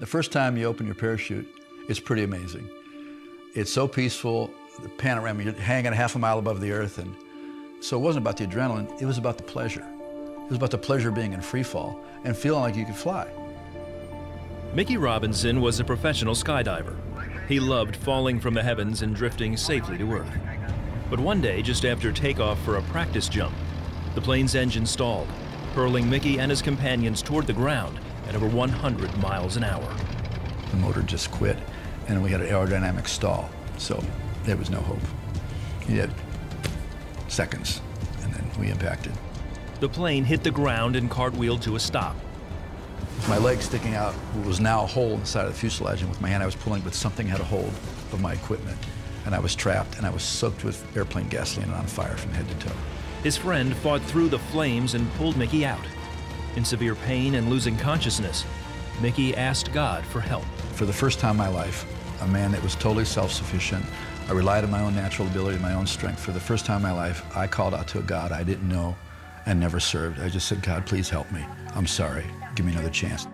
The first time you open your parachute, it's pretty amazing. It's so peaceful, the panorama, you're hanging half a mile above the earth, and so it wasn't about the adrenaline, it was about the pleasure. It was about the pleasure of being in free fall and feeling like you could fly. Mickey Robinson was a professional skydiver. He loved falling from the heavens and drifting safely to Earth. But one day, just after takeoff for a practice jump, the plane's engine stalled, hurling Mickey and his companions toward the ground at over 100 miles an hour. The motor just quit, and we had an aerodynamic stall, so there was no hope. You had seconds, and then we impacted. The plane hit the ground and cartwheeled to a stop. With my leg sticking out, what was now a hole in the side of the fuselage, and with my hand I was pulling, but something had a hold of my equipment, and I was trapped, and I was soaked with airplane gasoline and on fire from head to toe. His friend fought through the flames and pulled Mickey out. In severe pain and losing consciousness, Mickey asked God for help. For the first time in my life, a man that was totally self-sufficient, I relied on my own natural ability, my own strength. For the first time in my life, I called out to a God I didn't know and never served. I just said, God, please help me. I'm sorry. Give me another chance.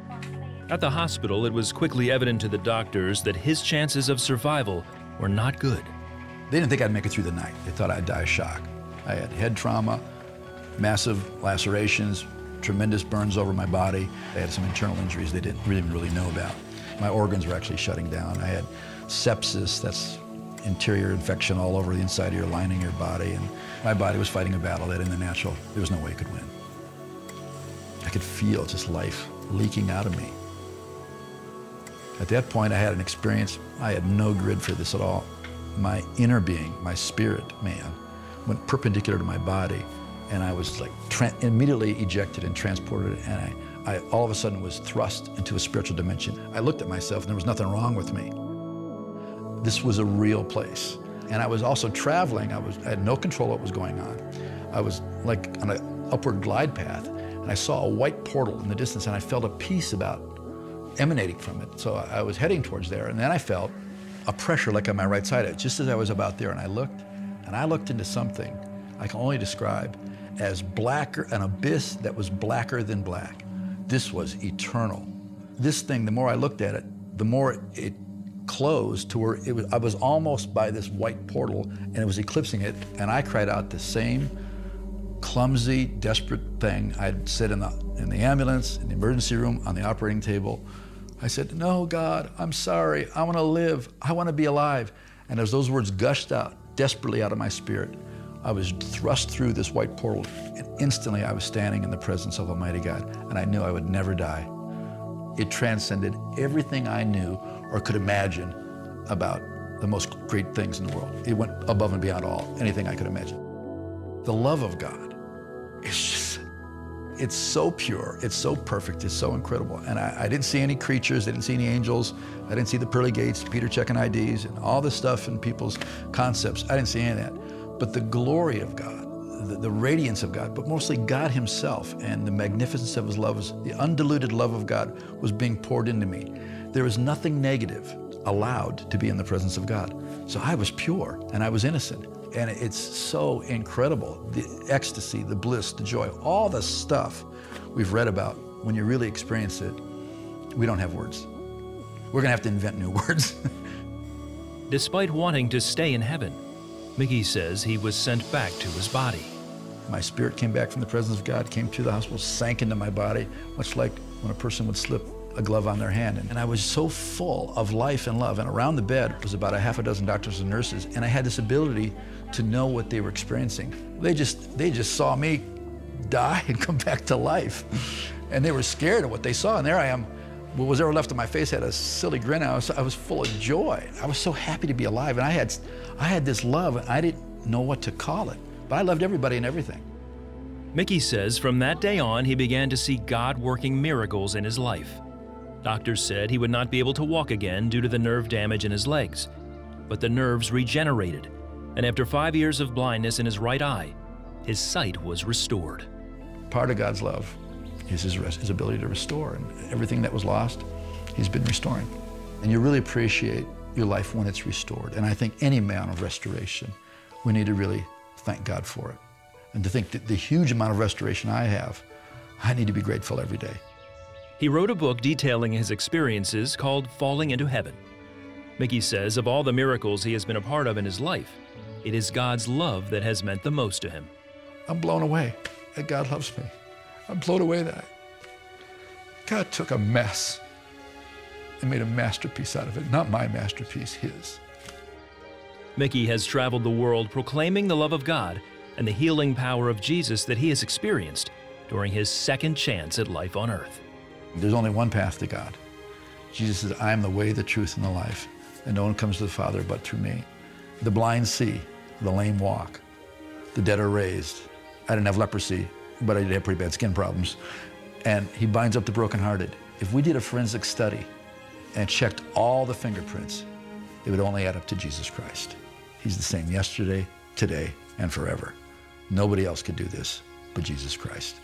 At the hospital, it was quickly evident to the doctors that his chances of survival were not good. They didn't think I'd make it through the night. They thought I'd die of shock. I had head trauma, massive lacerations, tremendous burns over my body. I had some internal injuries they didn't really know about. My organs were actually shutting down. I had sepsis, that's interior infection all over the inside of your lining, your body, and my body was fighting a battle that in the natural, there was no way it could win. I could feel just life leaking out of me. At that point, I had an experience, I had no grid for this at all. My inner being, my spirit man, went perpendicular to my body, and I was like immediately ejected and transported, and I all of a sudden was thrust into a spiritual dimension. I looked at myself and there was nothing wrong with me. This was a real place. And I was also traveling. I had no control of what was going on. I was like on an upward glide path, and I saw a white portal in the distance, and I felt a peace emanating from it. So I was heading towards there, and then I felt a pressure like on my right side, just as I was about there, and I looked into something I can only describe as an abyss that was blacker than black. This was eternal. This thing, the more I looked at it, the more it closed to where I was almost by this white portal, and it was eclipsing it, and I cried out the same clumsy, desperate thing I'd said in the ambulance, in the emergency room, on the operating table. I said, no, God, I'm sorry. I want to live. I want to be alive. And as those words gushed out desperately out of my spirit, I was thrust through this white portal, and instantly I was standing in the presence of Almighty God, and I knew I would never die. It transcended everything I knew or could imagine about the most great things in the world. It went above and beyond anything I could imagine. The love of God is just, it's so pure, it's so perfect, it's so incredible. And I didn't see any creatures, I didn't see any angels, I didn't see the pearly gates, Peter checking IDs, and all this stuff in people's concepts. I didn't see any of that. But the glory of God, the radiance of God, but mostly God himself and the magnificence of his love, the undiluted love of God was being poured into me. There was nothing negative allowed to be in the presence of God. So I was pure and I was innocent. And it's so incredible, the ecstasy, the bliss, the joy, all the stuff we've read about. When you really experience it, we don't have words. We're gonna have to invent new words. Despite wanting to stay in heaven, Mickey says he was sent back to his body. My spirit came back from the presence of God, came to the hospital, sank into my body, much like when a person would slip a glove on their hand. And I was so full of life and love. And around the bed was about a half a dozen doctors and nurses, and I had this ability to know what they were experiencing. They just saw me die and come back to life. And they were scared of what they saw. And there I am. What was ever left of my face had a silly grin. I was full of joy. I was so happy to be alive. And I had this love, and I didn't know what to call it. But I loved everybody and everything. Mickey says from that day on, he began to see God working miracles in his life. Doctors said he would not be able to walk again due to the nerve damage in his legs. But the nerves regenerated, and after 5 years of blindness in his right eye, his sight was restored. Part of God's love is his ability to restore, and everything that was lost, he's been restoring. And you really appreciate your life when it's restored. And I think any amount of restoration, we need to really thank God for it. And to think that the huge amount of restoration I have, I need to be grateful every day. He wrote a book detailing his experiences called Falling into Heaven. Mickey says of all the miracles he has been a part of in his life, it is God's love that has meant the most to him. I'm blown away that God loves me. I'm blown away that God took a mess and made a masterpiece out of it. Not my masterpiece, his. Mickey has traveled the world proclaiming the love of God and the healing power of Jesus that he has experienced during his second chance at life on earth. There's only one path to God. Jesus says, I am the way, the truth, and the life, and no one comes to the Father but through me. The blind see, the lame walk, the dead are raised. I didn't have leprosy, but I did have pretty bad skin problems. And he binds up the brokenhearted. If we did a forensic study and checked all the fingerprints, it would only add up to Jesus Christ. He's the same yesterday, today, and forever. Nobody else could do this but Jesus Christ.